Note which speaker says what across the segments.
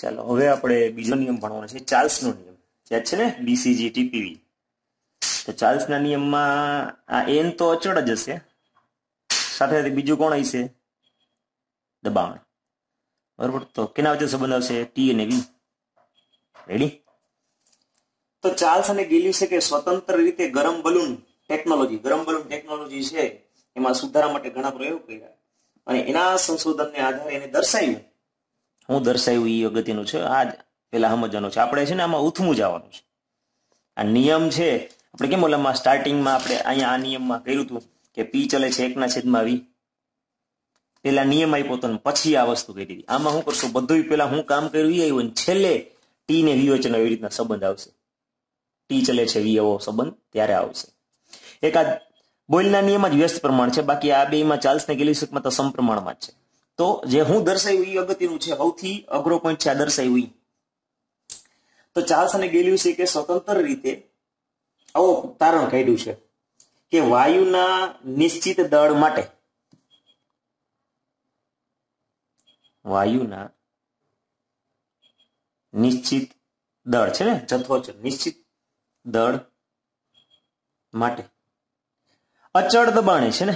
Speaker 1: ચાલો હવે આપણે બીજો નિયમ ભણવાનો છે, ચાર્લ્સનો નિયમ. યાદ છે ને, BCG TPV. તો ચાર્લ્સના નિયમમાં આ n તો અચળ જ હશે, સાથે સાથે બીજું કોણ હશે? દબાણ. બરોબર. તો કેના વચ્ચે સંબંધ આવશે? T અને V. રેડી? તો ચાર્લ્સ અને ગેલિયસે કે સ્વતંત્ર રીતે ગરમ બલૂન ટેકનોલોજી છે એમાં સુધારા માટે ઘણા પ્રયોગ કર્યા અને એના સંશોધનને આધારે એને દર્શાવ્યું. હું દર્શાવ્યું એ અગત્યનું છે, આ પેલા સમજવાનું છે. આપણે છે ને આમાં ઉથમું જવાનું છે. આ નિયમ છે આપણે કેમ ઓલામાં સ્ટાર્ટિંગમાં આપણે અહીંયા આ નિયમમાં કર્યું હતું કે P ચલે છે 1/V. પેલા નિયમ આપ્યો હતો ને પછી આ વસ્તુ કરી હતી. આમાં શું કરશો? બધું પેલા હું કામ કર્યું એ આવ્યું ને છેલ્લે T ને V વચ્ચેનો એવી રીતના સંબંધ આવશે. T ચલે છે V એવો સંબંધ ત્યારે આવશે. એક આ બોયલના નિયમ જ વ્યસ્ત પ્રમાણ છે, બાકી આ બેમાં ચાર્લ્સ ને ગેલિયસમાં તો સમપ્રમાણમાં જ છે. તો જે હું દર્શાવ્યું એ અગત્યનું છે, સૌથી અઘરો પોઈન્ટ છે આ દર્શાવ્યું. તો ચાર્લ્સ અને ગેલિયસે કે સ્વતંત્ર રીતે આવો તારણ કાઢ્યું છે કે વાયુના નિશ્ચિત દળ માટે વાયુના નિશ્ચિત દળ છે ને, જથ્થો છે, નિશ્ચિત દળ માટે અચળ દબાણે છે ને,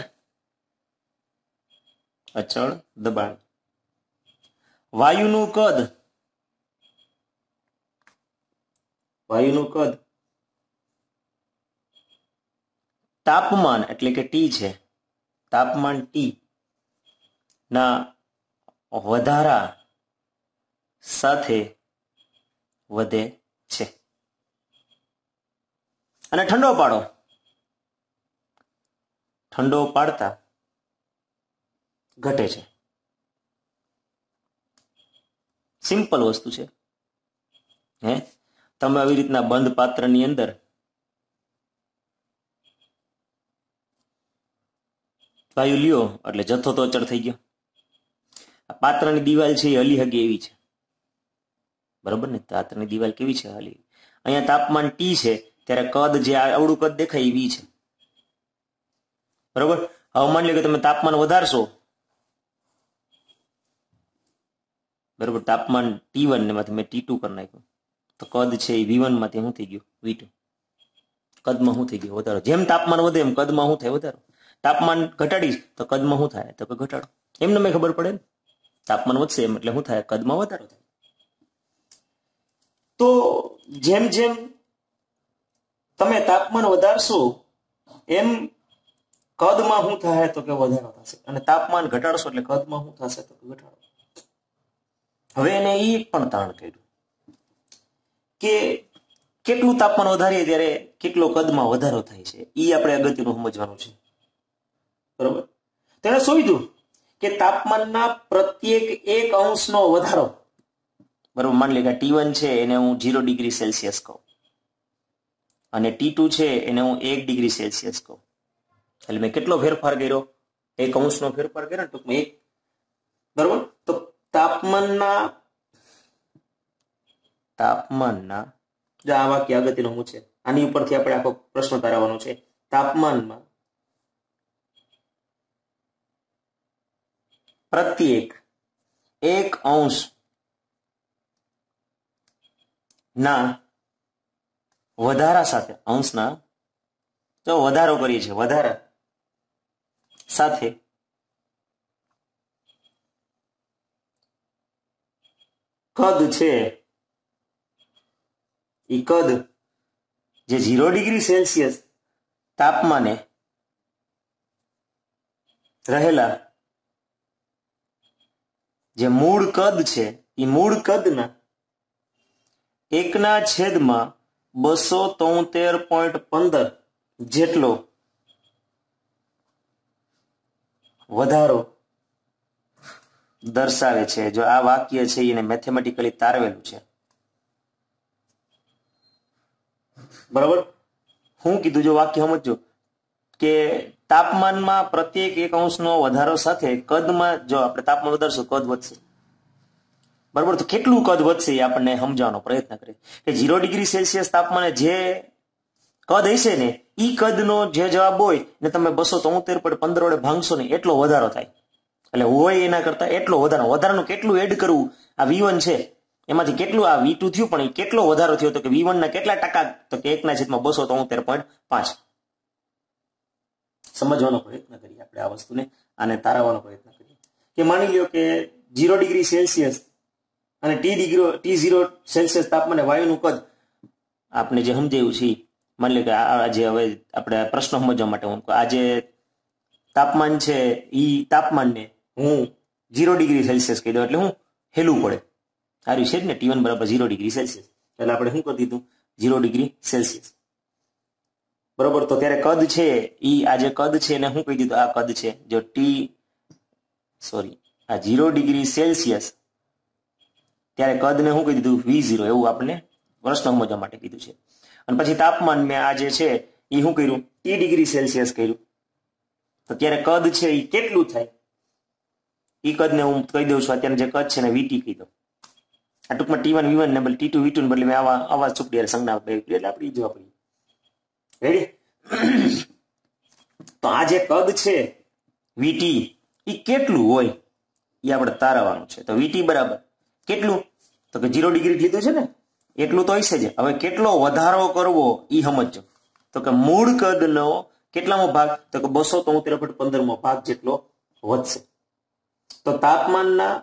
Speaker 1: અચળ દબાણ વાયુનું કદ તાપમાન એટલે કે T છે, તાપમાન T ના વધારા સાથે વધે છે. અને ઠંડો પાડતા ઘટે છે. સિમ્પલ વસ્તુ છે. તમે આવી રીતના બંધ પાત્રની અંદર વાયુ લ્યો એટલે જથ્થો તો અચળ થઈ ગયો. પાત્રની દિવાલ છે એ હલી હગે એવી છે, બરોબર ને? પાત્રની દિવાલ કેવી છે? હલી. અહીંયા તાપમાન T છે ત્યારે કદ જે આવડું કદ દેખાય એ V છે, બરોબર? હવે માની લો કે તમે તાપમાન વધારશો, બરોબર? તાપમાન T1 ને માંથી મેં T2 કરી નાખ્યું તો કદ છે એ V1 માંથી શું થઈ ગયું? V2. કદમાં શું થઈ ગયું? વધારો. જેમ તાપમાન વધે એમ કદમાં શું થાય? વધારો. તાપમાન ઘટાડીશ તો કદમાં શું થાય? તો કે ઘટાડો. એમને મેં ખબર પડે ને, તાપમાન વધશે એમ એટલે શું થાય? કદમાં વધારો થાય. તો જેમ જેમ તમે તાપમાન વધારશો એમ કદમાં શું થાય? તો કે વધારો થશે. અને તાપમાન ઘટાડશો એટલે કદમાં શું થશે? તો કે ઘટાડો. હવે એને એ પણ તારણ કર્યું કે કેટલું તાપમાન વધારીએ ત્યારે કેટલો કદમાં વધારો થાય છે, એ આપણે અગત્યનું સમજવાનું છે, બરોબર? તેને શોધ્યું કે તાપમાનના પ્રત્યેક 1 અંશનો વધારો, બરોબર? માની લે કે T1 છે એને હું 0 ડિગ્રી સેલ્સિયસ કહું અને T2 છે એને હું 1 ડિગ્રી સેલ્સિયસ કહું. એટલે મેં કેટલો ફેરફાર કર્યો? 1 અંશનો ફેરફાર કર્યો ને ટૂંકમાં 1, બરોબર? તો તાપમાનના જો આ વાક્ય અગત્યનું શું છે, આની ઉપરથી આપણે આખો પ્રશ્ન તારવવાનો છે. તાપમાનમાં પ્રત્યેક 1 અંશ ના વધારા સાથે, અંશના તો વધારો કરીએ છીએ, વધારા સાથે કદ છે એ કદ જે 0 ડિગ્રી સેલ્સિયસ તાપમાને રહેલા જે મૂળ કદ છે એ મૂળ કદના 1/273.15 જેટલો વધારો દર્શાવે છે. જો આ વાક્ય છે એને મેથેમેટિકલી તારવેલું છે, બરાબર? હું કીધું જો વાક્ય સમજો કે તાપમાનમાં પ્રત્યેક 1 અંશનો વધારો સાથે કદમાં, જો આપણે તાપમાન વધારશું કદ વધશે, બરાબર? તો કેટલું કદ વધશે એ આપણને સમજાવવાનો પ્રયત્ન કરીએ કે 0 ડિગ્રી સેલ્સિયસ તાપમાને જે કદ હશે ને એ કદનો જે જવાબ હોય ને તમે 273.15 વડે ભાંગશો ને એટલો વધારો થાય. એટલે હોય એના કરતા એટલો વધારાનું કેટલું એડ કરવું, આ V1 છે એમાંથી કેટલું આ V2 થયું, પણ એ કેટલો વધારો થયો તો કે V1 ના કેટલા ટકા, તો કે 1/273.5. સમજવાનો પ્રયત્ન કરીએ આપણે આ વસ્તુને, આને તારવવાનો પ્રયત્ન કરીએ કે માની લ્યો કે 0 ડિગ્રી સેલ્સિયસ અને T0 સેલ્સિયસ તાપમાને વાયુનું કદ આપણે જે સમજાયું છે, માની લો કે આજે હવે આપણે પ્રશ્ન સમજવા માટે હું આ જે તાપમાન છે એ તાપમાનને હું 0 ડિગ્રી સેલ્સિયસ કહી દઉં એટલે હું હેલું પડે. સારું છે જ ને, T1 બરાબર 0 ડિગ્રી સેલ્સિયસ, એટલે આપણે શું કરી દીધું 0 ડિગ્રી સેલ્સિયસ. બરોબર, તો ત્યારે કદ છે ઈ આ જે કદ છે એને શું કહી દીધું, આ કદ છે જો આ 0 ડિગ્રી સેલ્સિયસ, ત્યારે કદને શું કહી દીધું V0, એવું આપણે પ્રશ્ન સમજવા માટે કીધું છે. અને પછી તાપમાન મેં આ જે છે એ શું કર્યું, T ડિગ્રી સેલ્સિયસ કર્યું, તો ત્યારે કદ છે એ કેટલું થાય, એ કદને હું કહી દઉં છું, અત્યારે જે કદ છે ને VT કહી દઉં. આ ટૂંકમાં T1 V1 ને બદલે T2 V2 ને બદલે મેં આવા ચૂપડી સંજ્ઞા એટલે આપણી જો આપણી રેડી. તો આ જે કદ છે VT એ કેટલું હોય એ આપણે તારવવાનું છે. તો VT બરાબર કેટલું, તો કે 0 ડિગ્રી લીધું છે ને, એટલું તો હશે જ. હવે કેટલો વધારો કરવો એ સમજો, તો કે મૂળ કદનો કેટલામો ભાગ, તો કે 273.15મો ભાગ જેટલો વધશે. તો તાપમાનના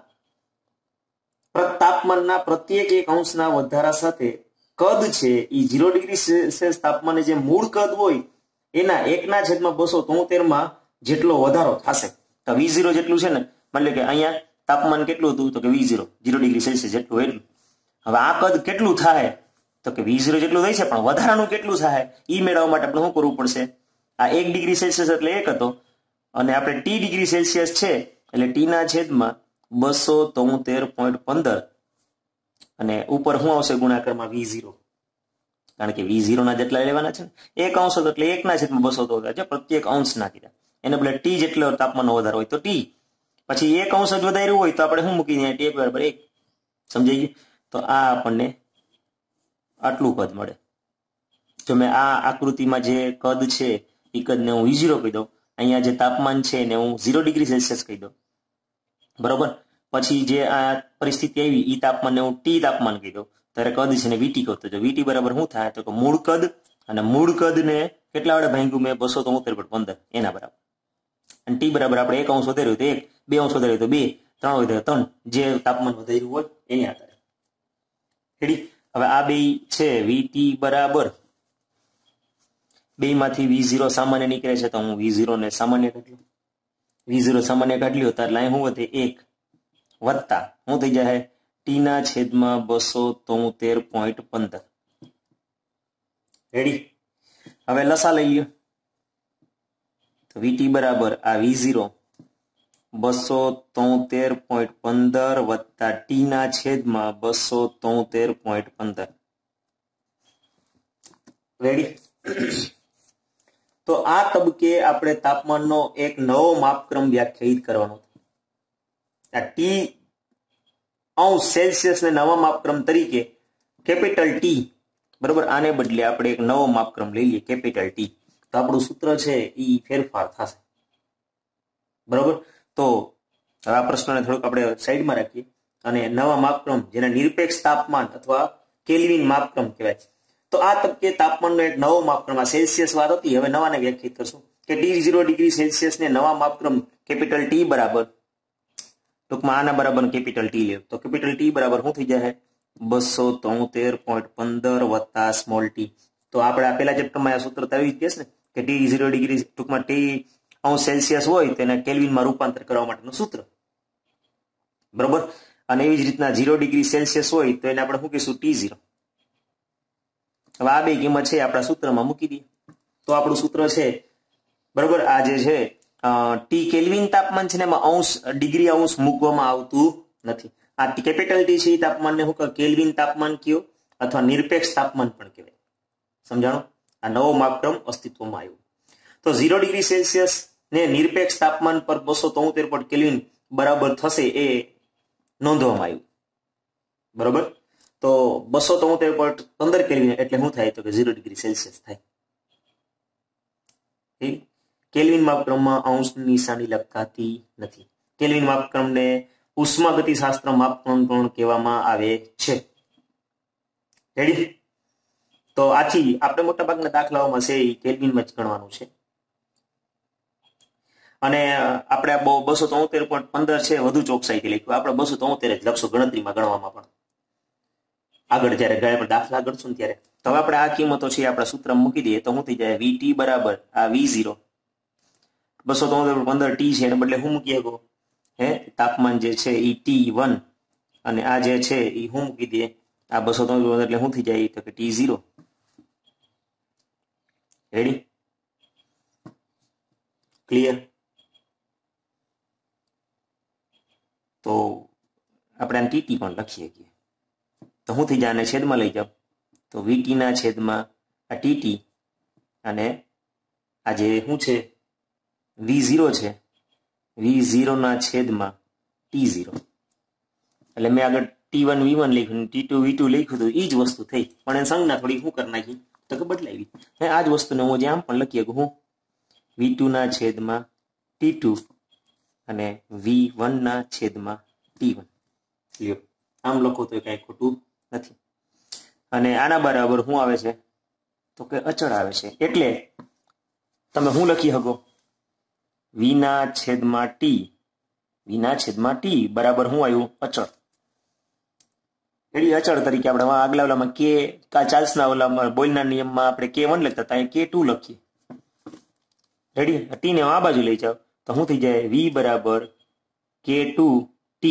Speaker 1: પ્રત્યેક 1 અંશના વધારા સાથે કદ છે એ 0 ડિગ્રી સેલ્સિયસ તાપમાને જે મૂળ કદ હોય એના 1/273માં જેટલો વધારો થશે. તો V0 જેટલું છે ને, માની લો કે અહીંયા તાપમાન કેટલું હતું, તો કે V0 0 ડિગ્રી સેલ્સિયસ જેટલું એટલું. હવે આ કદ કેટલું થાય, તો કે V0 જેટલું થઈ છે, પણ વધારાનું કેટલું થાય એ મેળવવા માટે આપણે શું કરવું પડશે, આ 1 ડિગ્રી સેલ્સિયસ એટલે 1 હતો, અને આપણે T ડિગ્રી સેલ્સિયસ છે એટલે T ના છેદમાં 273.15 અને ઉપર શું આવશે ગુણાકારમાં V0, કારણ કે V0 ના જેટલા લેવાના છે ને, 1 અંશ હતો એટલે 1/273 છે, પ્રત્યેક અંશ નાખી દે. એને બદલે T જેટલો તાપમાનનો વધારો હોય તો T, પછી 1 અંશ જ વધાર્યું હોય તો આપણે શું મૂકી દઈએ, T બરાબર 1. સમજાઈ ગયું? તો આ આપણને આટલું કદ મળે. જો મેં આ આકૃતિમાં જે કદ છે એ કદને હું V0 કહી દઉં, અહીંયા જે તાપમાન છે એને હું 0 ડિગ્રી સેલ્સિયસ કહી દઉં, બરોબર. પછી જે આ પરિસ્થિતિ આવી એ તાપમાનને હું T તાપમાન કહી દઉં, ત્યારે કદ છે ને VT કહું. તો VT બરાબર શું થાય, તો કે મૂળ કદ, અને મૂળ કદને કેટલા વડે ભાંગ્યું મેં 273.15 એના બરાબર. અને T બરાબર આપણે 1 અંશ વધાર્યું તો 1, 2 અંશ વધાર્યું તો 2, 3 વધાર્યું 3, જે તાપમાન વધાર્યું હોય એની આધારે. રેડી. હવે આ બે છે VT બરાબર, બે માંથી V0 સામાન્ય નીકળે છે, તો હું V0 ને સામાન્ય કાઢ્યું. V0 સામાન્ય કાઢ્યું ત્યારે લાઈન શું વધે 1 વત્તા શું થઈ જાય T ના છેદમાં 273.15. રેડી. હવે લસા લઈ લ્યો, તો VT બરાબર આ V0 273.15 વત્તા T ના છેદમાં 273.15. રેડી. તો આ તબકે આપણે તાપમાનનો એક નવો માપક્રમ વ્યાખ્યાયિત કરવાનો. આ T અંશ સેલ્સિયસ ને નવા માપક્રમ તરીકે કેપિટલ T, બરોબર, આને બદલે આપણે એક નવો માપક્રમ લઈ લઈએ કેપિટલ T. તો આપણું સૂત્ર છે એ ફેરફાર થશે, બરોબર. તો આ પ્રશ્નને થોડુંક આપણે સાઈડમાં રાખીએ અને નવા માપક્રમ જેને નિરપેક્ષ તાપમાન અથવા કેલ્વિન માપક્રમ કહેવાય. તો આ તબકે તાપમાનનો એક નવો માપક્રમ, આ સેલ્સિયસ વાત હતી, હવે નવાને વ્યાખ્યાયિત કરશું કે T0 ડિગ્રી સેલ્સિયસ ને નવા માપક્રમ કેપિટલ T બરાબર, ટૂંકમાં આના બરાબર કેપિટલ T લે, તો કેપિટલ T બરાબર શું થઈ જાય 273.15 વત્તા સ્મોલ t. તો આપણે આ પેલા ચેપ્ટરમાં આ સૂત્ર તાવી જ ને કે T0 ડિગ્રી ટૂંકમાં T અંશ સેલ્સિયસ હોય તેને કેલ્વિનમાં રૂપાંતર કરવા માટેનું સૂત્ર, બરોબર. અને એવી જ રીતના 0 ડિગ્રી સેલ્સિયસ હોય તો એને આપણે શું કહીશું T0. હવે આ બે કિંમત છે આપણા સૂત્રમાં મૂકી દઈએ, તો આપણું સૂત્ર છે, બરોબર. આ જે છે T કેલ્વિન તાપમાન છે ને એમાં અંશ ડિગ્રી અંશ મૂકવામાં આવતું નથી. આ કેપિટલ T છે એ તાપમાનને શું કેલ્વિન તાપમાન કયો અથવા નિરપેક્ષ તાપમાન પણ કહેવાય. સમજાણો? આ નવો માપક્રમ અસ્તિત્વમાં આવ્યો. તો 0 ડિગ્રી સેલ્સિયસ ને નિરપેક્ષ તાપમાન પર 273 કેલ્વિન બરાબર થશે એ નોંધવામાં આવ્યું, બરોબર. તો 273.15 કેલ્વિન એટલે શું થાય, તો કે 0 ડિગ્રી સેલ્સિયસ થાય. કેલ્વિન માપક્રમમાં અંશની નિશાની લખાતી નથી. કેલ્વિન માપક્રમને ઉષ્માગતિશાસ્ત્ર માપન પણ કહેવામાં આવે છે. રેડી? તો આથી આપણે મોટા ભાગના દાખલાઓમાં છે એ કેલ્વિનમાં જ ગણવાનું છે. અને આપણે 273.15 છે વધુ ચોકસાઈથી લખ્યું. આપણે 273 જ લખશું ગણતરીમાં ગણવામાં પણ આગળ જયારે આપણે દાખલા ગણશું ને ત્યારે. તો હવે આપણે આ કિંમતો છે આપણા સૂત્રમાં મૂકી દઈએ તો શું થઈ જાય? VT બરાબર આ V0 273.15 T છે એને બદલે શું મૂકી શકો? તાપમાન જે છે એ T1 અને આ જે છે એ શું મૂકી દઈએ? આ 273 એટલે શું થઈ જાય? તો કે T0. રેડી? ક્લિયર? તો આપણે આને TT પણ લખીએ છીએ. તો શું થઈ જાય? આને છેદમાં લઈ જાવ તો VT ના છેદમાં આ TT અને આ જે શું છે V0 છે V0 ના છેદમાં T0. એટલે મેં આગળ T1 V1 લખ્યું, T2 V2 લખ્યું હતું, એ જ વસ્તુ થઈ, પણ એ સંજ્ઞા થોડી શું કરી નાખી તો કે બદલાવી. આ જ વસ્તુને હું આમ પણ લખીએ કે હું V2 ના છેદમાં T2 અને V1 ના છેદમાં T1 લ્યો. આમ લખો તો કઈ ખોટું નથી. અને આના બરાબર શું આવે છે તો કે અચળ આવે છે. એટલે તમે શું લખી શકો? V ના છેદમાં T બરાબર શું આવ્યું? અચળ. એટલે અચળ તરીકે આપણે આગલા ઓલામાં કે ચાર્લ્સના ઓલામાં બોયલના નિયમમાં આપણે K1 લખતા હતા, K2 લખીએ. રેડી? T ને આ બાજુ લઈ જાઓ તો શું થઈ જાય? V બરાબર K2T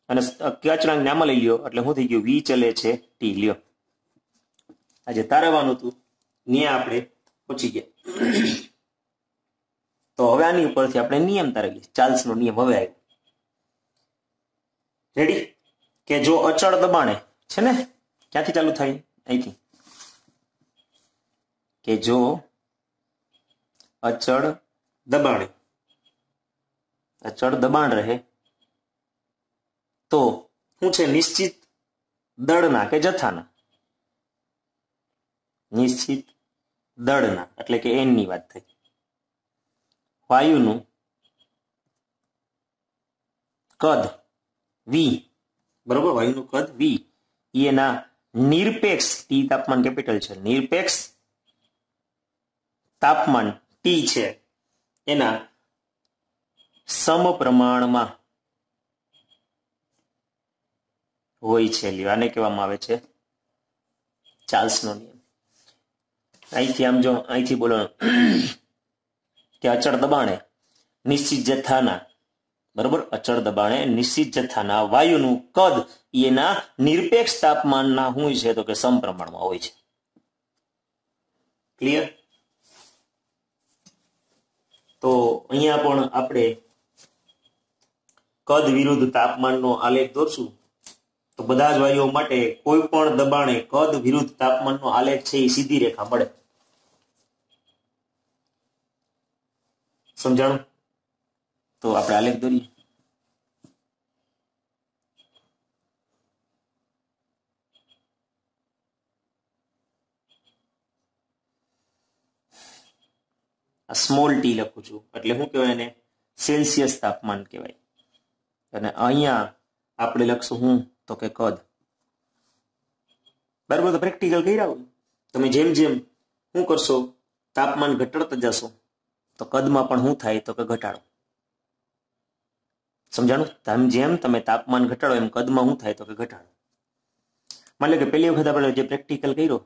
Speaker 1: અને અચળાંકને આમાં લઈ લ્યો એટલે શું થઈ ગયું? V ચલે છે T. લ્યો, આજે તારવવાનું હતું ને આપણે પહોંચી ગયા. તો હવે આની ઉપરથી આપણે નિયમ તારવીએ. ચાર્લ્સનો નિયમ હવે આવ્યો. રેડી? કે જો અચળ દબાણે છે ને, ક્યાંથી ચાલુ થાય? અહીંથી. કે જો અચળ દબાણ રહે તો શું છે? નિશ્ચિત દળના કે જથ્થાના, નિશ્ચિત દળના એટલે કે N ની વાત થઈ, વાયુનું કદ V, બરોબર? વાયુનું કદ V એના નિરપેક્ષ T તાપમાન કેપિટલ છે, નિરપેક્ષ તાપમાન T છે એના સમપ્રમાણમાં હોય છે. આને કહેવામાં આવે છે ચાર્લ્સનો નિયમ. અહીંથી આમ જો અહીંથી બોલો કે અચળ દબાણે નિશ્ચિત જથ્થાના, બરોબર? અચળ દબાણે નિશ્ચિત જથ્થાના વાયુનું કદ એના નિરપેક્ષ તાપમાનના શું છે તો કે સમપ્રમાણમાં હોય છે. ક્લિયર? તો અહીંયા પણ આપણે કદ વિરુદ્ધ તાપમાનનો આલેખ દોરશું તો બધા જ વાયુઓ માટે કોઈ પણ દબાણે કદ વિરુદ્ધ તાપમાનનો આલેખ છે એ સીધી રેખા મળે. સમજાણું? તો આપણે આલેખ દોરીએ. આ સ્મોલ ટી લખું છું એટલે શું કહેવાય? એને સેલ્સિયસ તાપમાન કહેવાય. અને અહીંયા આપણે લખશું હું તો કે કદ. બરાબર? તો પ્રેક્ટિકલ કર્યા હોય તમે જેમ જેમ શું કરશો તાપમાન ઘટાડતા જશો તો કદમાં પણ શું થાય તો કે ઘટાડો. સમજાણું? જેમ તમે તાપમાન ઘટાડો એમ કદમાં શું થાય તો કે ઘટાડો. માની લો કે પહેલી વખત આપણે જે પ્રેક્ટિકલ કર્યો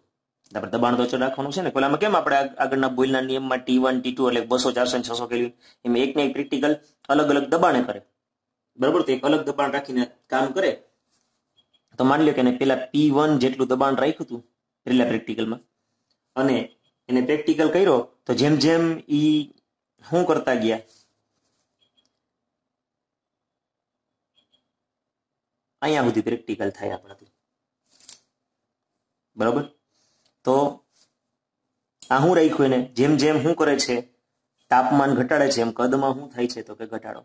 Speaker 1: આપણે દબાણ તો ઓછું રાખવાનું છે ને. પેલામાં કેમ આપણે આગળના બોઇલના નિયમમાં T1 T2 એટલે 200 400 600 કેલ્વિન એમ એકને એક પ્રેક્ટિકલ અલગ અલગ દબાણે કરે, બરાબર? તો એક અલગ દબાણ રાખીને કામ કરે. તો માની લો કે એને પેલા P1 જેટલું દબાણ રાખ્યું હતું પેલા પ્રેક્ટિકલમાં અને એને પ્રેક્ટિકલ કર્યો તો જેમ જેમ ઈ શું કરતા ગયા અહીંયા સુધી પ્રેક્ટિકલ થાય આપણાથી, બરાબર? તો આ શું રાખ્યું એને જેમ જેમ શું કરે છે તાપમાન ઘટાડે છે એમ કદમાં શું થાય છે તો કે ઘટાડો.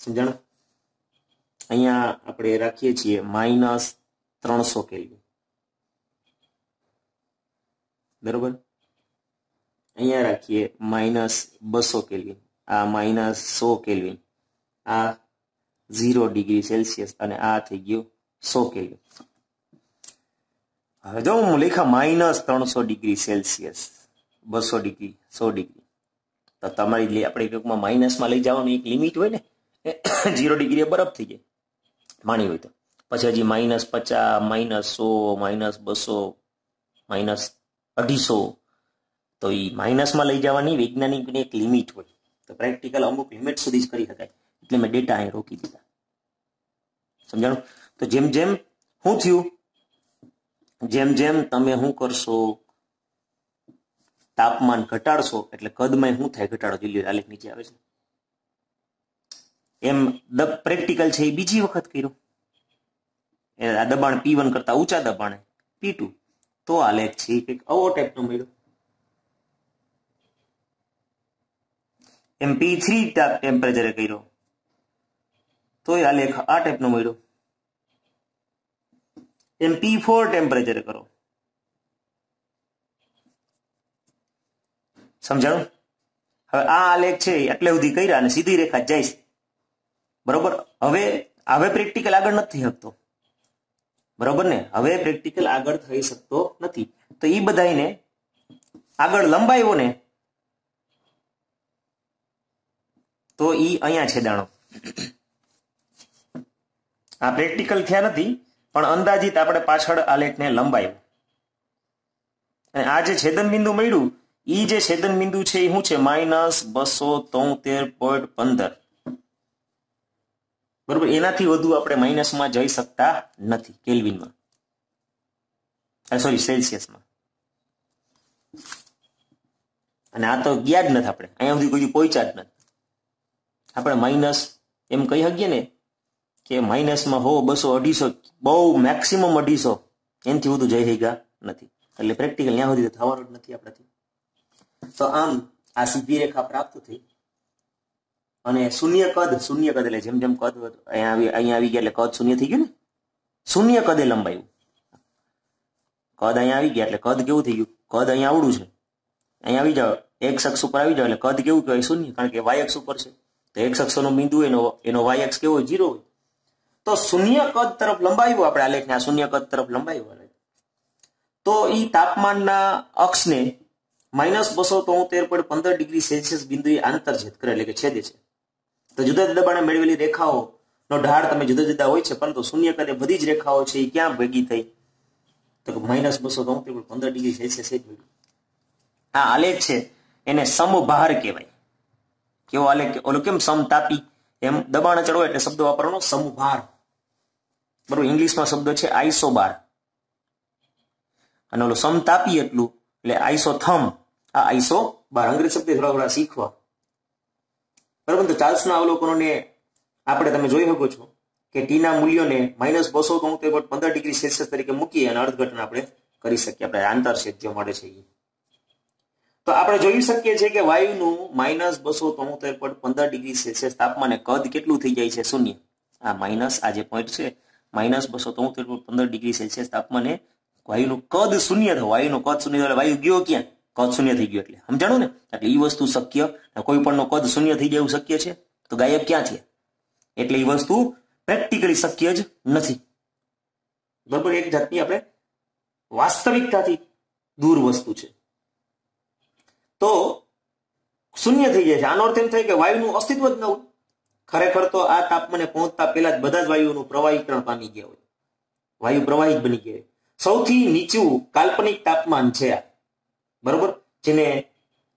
Speaker 1: સમજાણું? અહીંયા આપણે રાખીએ છીએ -300 કેલ્વિન, બરોબર? અહીંયા રાખીએ -200 કેલ્વિન, આ -100 કેલ્વિન, આ 0 ડિગ્રી સેલ્સિયસ અને આ થઈ ગયું 100 કેલ્વિન. હવે જો હું લખા -300 ડિગ્રી સેલ્સિયસ, 200 ડિગ્રી, 100 ડિગ્રી, તો તમારી આપણે ટૂંકમાં માઇનસમાં લઈ જવાની એક લિમિટ હોય ને, 0 ડિગ્રી બરફ થઈ જાય માની હોય તો, પછી હજી -50, -100, -200, -250, તો એ માઇનસમાં લઈ જવાની વૈજ્ઞાનિકની એક લિમિટ હોય, તો પ્રેક્ટિકલ અમુક લિમિટ સુધી જ કરી શકાય, એટલે મેં ડેટા અહીં રોકી દીધા. સમજાણું? તો જેમ જેમ શું થયું, જેમ જેમ તમે શું કરશો, તાપમાન ઘટાડશો એટલે કદમાં શું થાય ઘટાડો, જોઈ આલેખ નીચે આવે છે એમ. પ્રેક્ટિકલ છે એ બીજી વખત કર્યું, આ દબાણ P1 કરતા ઊંચા દબાણે P2, તો આલેખ છે કંઈક આવો ટાઈપનો મળ્યો. એમ P3 ટેમ્પરેચરે કર્યો તો આલેખ આ ટાઈપનો મળ્યો. એમ P4 ટેમ્પરેચરે કરો. સમજાણું? હવે આ આલેખ છે એટલે સુધી કર્યા અને સીધી રેખા જાય, બરોબર. હવે પ્રેક્ટિકલ આગળ નથી થઈ શકતો, બરોબર ને? હવે પ્રેક્ટિકલ આગળ થઈ શકતો નથી, તો એ બધાને આગળ લંબાવ્યો ને તો ઈ અહીંયા છેદાણો. આ પ્રેક્ટિકલ થયા નથી પણ અંદાજિત આપણે પાછળ આલેખને લંબાવ્યો, અને આ જે છેદન બિંદુ મળ્યું, ઈ જે છેદન બિંદુ છે એ શું છે, -273.15, બરોબર. એનાથી વધુ આપણે માઇનસમાં જઈ શકતા નથી કેલ્વિનમાં, સોરી સેલ્સિયસમાં. અને આ તો ગયા જ નથી, આપણે અહીંયા સુધી કોઈ પહોંચ્યા જ નથી. આપણે માઇનસ એમ કહી શકીએ ને કે માઇનસમાં 100, 200, 250, બહુ મેક્સિમમ 250, એનાથી વધુ જઈ શક્યા નથી. એટલે પ્રેક્ટિકલ ત્યાં સુધી થવાનું જ નથી આપણાથી. તો આમ આ સીધી રેખા પ્રાપ્ત થઈ અને શૂન્ય કદ એટલે જેમ જેમ કદ અહીંયા આવી ગયા એટલે કદ શૂન્ય થઈ ગયું ને, શૂન્ય કદે લંબાયું. કદ અહીંયા આવી ગયા એટલે કદ કેવું થઈ ગયું, કદ અહીંયા આવડું છે, અહીંયા આવી જાવ, એક્સ અક્ષ ઉપર આવી જાવ એટલે કદ કેવું કહેવાય, શૂન્ય, કારણ કે વાય અક્ષ ઉપર છે. તો એક્સ અક્ષનો બિંદુ એનો વાય અક્ષ કેવો હોય, 0 હોય. તો શૂન્ય કદ તરફ લંબાવ્યું આપણે આલેખને, આ શૂન્ય કદ તરફ લંબાવ્યું તો ઈ તાપમાનના અક્ષને -273.15 ડિગ્રી સેલ્સિયસ બિંદુએ આંતરછેદ કરે, એટલે કે છેદે છે. તો જુદા જુદા દબાણે મેળવેલી રેખાઓનો ઢાળ તમે જુદા જુદા હોય છે, પરંતુ શૂન્ય કદે બધી જ રેખાઓ છે એ ક્યાં ભેગી થઈ, તો -273.15 ડિગ્રી સેલ્સિયસ જ ભેગી. આ આલેખ છે એને સમભાર કહેવાય. કેવો આલેખ? ઓલો કેમ સમતાપી, એમ દબાણ ચડો એટલે શબ્દ વાપરવાનો સમભાર, બરોબર. ઇંગ્લિશમાં શબ્દ છે આઈસોબાર, અને ઓલો સમતાપી એટલું એટલે આઈસોથમ, આ આઈસોબાર. અંગ્રેજી શબ્દ થોડા શીખવા, બરોબર. તો ચાર્લ્સના અવલોકનોને આપણે તમે જોઈ શકો છો કે ટીના મૂલ્યોને -273.15 ડિગ્રી સેલ્સિયસ તરીકે મૂકી અને અર્થઘટન આપણે કરી શકીએ, આપણે આંતરછેદ જે મળે છે એ. તો આપણે જોઈ શકીએ છીએ કે વાયુનું -273.15 ડિગ્રી સેલ્સિયસ તાપમાને કદ કેટલું થઈ જાય છે, શૂન્ય. આ માઇનસ, આ જે પોઈન્ટ છે -273.15 ડિગ્રી સેલ્સિયસ તાપમાને વાયુનું કદ શૂન્ય થયું. વાયુનું કદ શૂન્ય એટલે વાયુ ગયો ક્યાં, કદ શૂન્ય થઈ ગયું. એટલે સમજાણું ને? એટલે એ વસ્તુ શક્ય, કોઈ પણ નો કદ શૂન્ય થઈ જાય એવું શક્ય છે, તો ગાયબ ક્યાં છે? એટલે એ વસ્તુ પ્રેક્ટિકલી શક્ય જ નથી, બરોબર. એક જાતની આપણે વાસ્તવિકતાથી દૂર વસ્તુ છે. તો શૂન્ય થઈ જાય છે. આનો અર્થ એમ થાય કે વાયુનું અસ્તિત્વ જ ન હોય. ખરેખર તો આ તાપમાને પહોંચતા પહેલા જ બધા જ વાયુઓનું પ્રવાહીકરણ પામી ગયા હોય, વાયુ પ્રવાહી જ બની ગયા. સૌથી નીચું કાલ્પનિક તાપમાન છે આ, બરોબર, જેને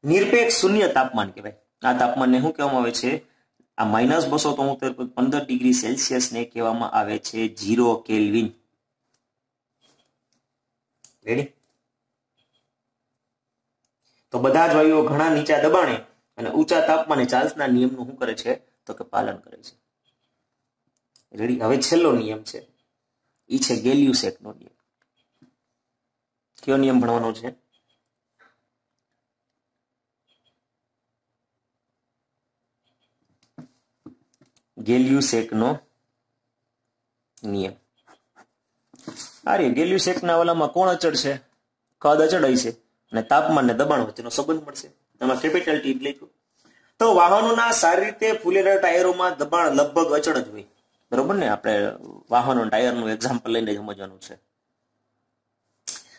Speaker 1: નિરપેક્ષ શૂન્ય તાપમાન કહેવાય. આ તાપમાનને શું કહેવામાં આવે છે? આ -273.15 ડિગ્રી સેલ્સિયસ ને કહેવામાં આવે છે 0 કેલ્વિન. રેડી? તો બધા જ વાયુઓ ઘણા નીચા દબાણે અને ઊંચા તાપમાને ચાર્લ્સના નિયમનું શું કરે છે? તો કે પાલન કરે છે. રેડી? હવે છેલ્લો નિયમ છે, એ છે ગેલિયુસેકનો નિયમ. કયો નિયમ ભણવાનો છે? ગેલિયુસેકનો નિયમ. અરે ગેલિયુસેકના ઓલામાં કોણ અચળ છે? કદ અચળ છે અને તાપમાન ને દબાણ વચ્ચેનો સંબંધ મળશે. એમાં કેપિટલ T લખ્યું. તો વાહનોના સારી રીતે ફૂલેલા ટાયરોમાં દબાણ લગભગ અચળ જ હોય. બરોબર ને? આપણે વાહનો ટાયરનું એક્ઝામ્પલ લઈને સમજવાનું છે.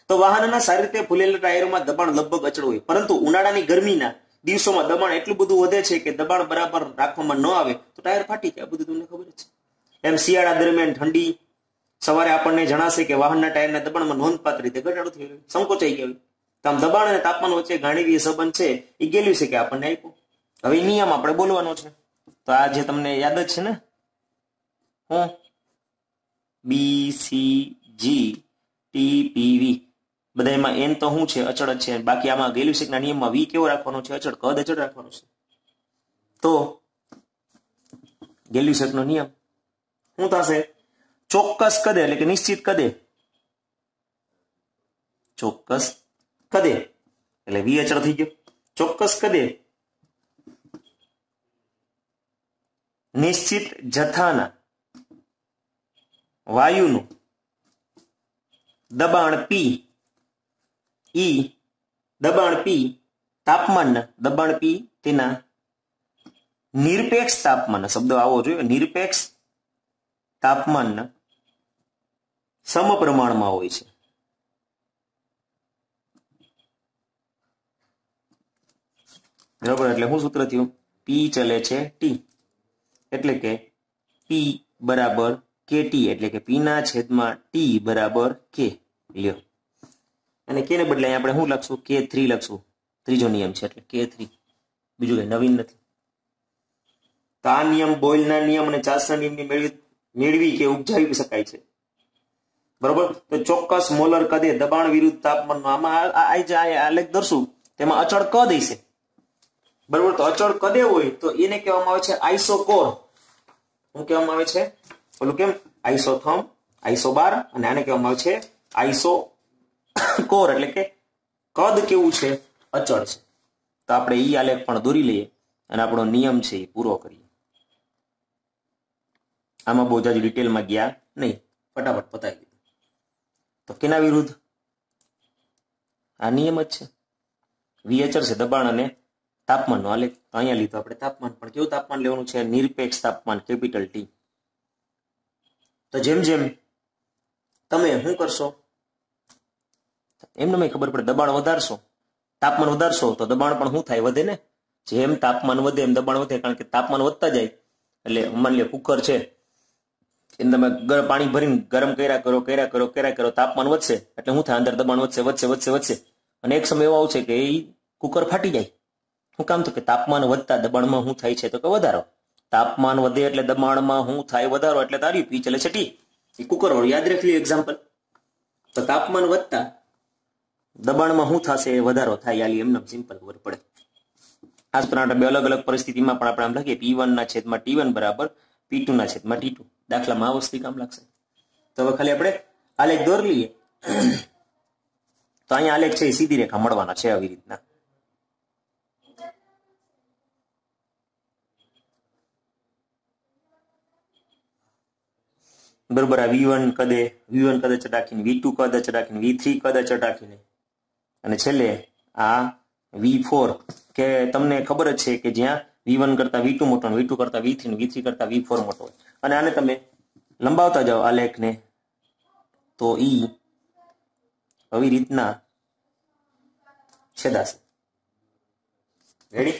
Speaker 1: તો વાહનના સારી રીતે ફૂલેલા ટાયરોમાં દબાણ લગભગ અચળ હોય, પરંતુ ઉનાળાની ગરમીના દિવસોમાં દબાણ એટલું બધું વધે છે કે દબાણ બરાબર રાખવામાં ન આવે તો ટાયર ફાટી જાય. બધું તમને ખબર જ છે. એમ શિયાળા દરમિયાન ઠંડી સવારે આપણને જણાશે કે વાહનના ટાયરના દબાણમાં નોંધપાત્ર રીતે ઘટાડો થઈ ગયો, સંકોચાઈ ગયો. તો આમ દબાણ અને તાપમાન વચ્ચે ગાણિતિક સંબંધ છે એ ગેલ્યું છે કે આપણને આપ્યો. હવે નિયમ આપણે બોલવાનો છે. તો આ જે તમને યાદ જ છે ને, હું BCGTPV બધામાં એન તો શું છે? અચળ જ છે. બાકી આમાં ગેલ્યુસેકના નિયમમાં વી કેવો રાખવાનો છે? અચળ. કદ અચળ રાખવાનો છે. તો ગેલ્યુસેકનો નિયમ શું થશે? ચોક્કસ કદે એટલે કે નિશ્ચિત કદે, ચોક્કસ કદે એટલે વી અચળ થઈ ગયો. ચોક્કસ કદે નિશ્ચિત જથ્થાના વાયુનું દબાણ P, દબાણ P તાપમાનના દબાણ P તેના નિરપેક્ષ તાપમાન, શબ્દ આવો જોઈએ, નિરપેક્ષ તાપમાનના સમપ્રમાણમાં હોય છે. બરાબર? એટલે શું સૂત્ર થયું? P ચલે છે T, એટલે કે P બરાબર KT, એટલે કે P ના છેદમાં T બરાબર K. લ્યો, અને K ને બદલે આપણે શું લખશું? K3 લખશું. ત્રીજો નિયમ છે એટલે K3, બીજું કઈ નવીન નથી. તો આ નિયમ બોયલના નિયમ અને ચાર્લ્સના નિયમની મેળવી કે ઉપજાવી શકાય છે. બરોબર? તો ચોક્કસ મોલર કદે દબાણ વિરુદ્ધ તાપમાનનો આમાં આલેખ દર્શું, તેમાં અચળ કદ હશે. બરોબર? તો અચળ કદે હોય તો એને કહેવામાં આવે છે આઇસોકોર. શું કહેવામાં આવે છે? ઓલું કેમ આઇસોથર્મ, આઇસોબાર, અને આને કહેવામાં આવે છે આઇસોકોર, એટલે કે કદ કેવું છે? અચળ છે. તો આપણે ઈ આલેખ પણ દોરી લઈએ અને આપણો નિયમ છે એ પૂરો કરીએ. આમાં બહુ જાજુ ડિટેલમાં ગયા નહીં, ફટાફટ પતાવી દીધું. તો કેના વિરુદ્ધ? આ નિયમ જ છે. વી અચળ છે, દબાણ અને તાપમાનનો આલેખ. તો અહીંયા લીધું આપણે તાપમાન, પણ કેવું તાપમાન લેવાનું છે? નિરપેક્ષ તાપમાન, કેપિટલ T. તો જેમ જેમ તમે શું કરશો, એમને ખબર પડે, દબાણ વધારશો, તાપમાન વધારશો તો દબાણ પણ શું થાય? વધે ને. જેમ તાપમાન વધે એમ દબાણ વધે, કારણ કે તાપમાન વધતા જાય. એટલે માની લો કુકર છે, એને તમે પાણી ભરીને ગરમ કર્યા કરો, તાપમાન વધશે એટલે શું થાય? અંદર દબાણ વધશે, અને એક સમય એવો આવશે કે એ કુકર ફાટી જાય. શું કામ? તો કે તાપમાન વધતા દબાણમાં શું થાય છે? તો કે વધારો. તાપમાન વધે એટલે દબાણમાં શું થાય? વધારો. એટલે તારી પી ચલે છે T. એ કુકર વાળું યાદ રાખી લ્યો એક્ઝામ્પલ. તો તાપમાન વધતા દબાણમાં શું થશે? વધારો થાય. એમને સિમ્પલ ખબર પડે. આ જ પ્રમાણે બે અલગ અલગ પરિસ્થિતિમાં પણ આપણે આમ લખીએ P1 ના છેદમાં T1 બરાબર P2 ના છેદમાં T2. દાખલામાં આ વસ્તુ કામ લાગશે. તો હવે ખાલી આપણે આલેખ દોર લઈએ. તો અહીંયા આલેખ છે એ સીધી રેખા મળવાના છે આવી રીતના. બરોબર? આ V1 કદે અચળ રાખીને, V2 કદ અચળ રાખીને, V3 કદ અચળ રાખીને, અને છેલ્લે આ V4, કે તમને ખબર જ છે કે જ્યાં V1 કરતા V2 મોટો, V2 કરતા V3, V3 કરતા V4 મોટો હોય. અને આને તમે લંબાવતા જાઓ આલેખને, તો ઈ આવી રીતના છેદાશે. રેડી?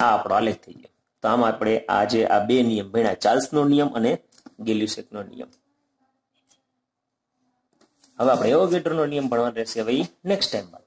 Speaker 1: આ આપણો આલેખ થઈ ગયો. તો આમાં આપણે આજે આ બે નિયમ ભણ્યા, ચાર્લ્સનો નિયમ અને ગેલ્યુસેકનો નિયમ. હવે આપણે એવોગેડ્રોનો નિયમ ભણવાનો રહેશે હવે નેક્સ્ટ ટાઈમ.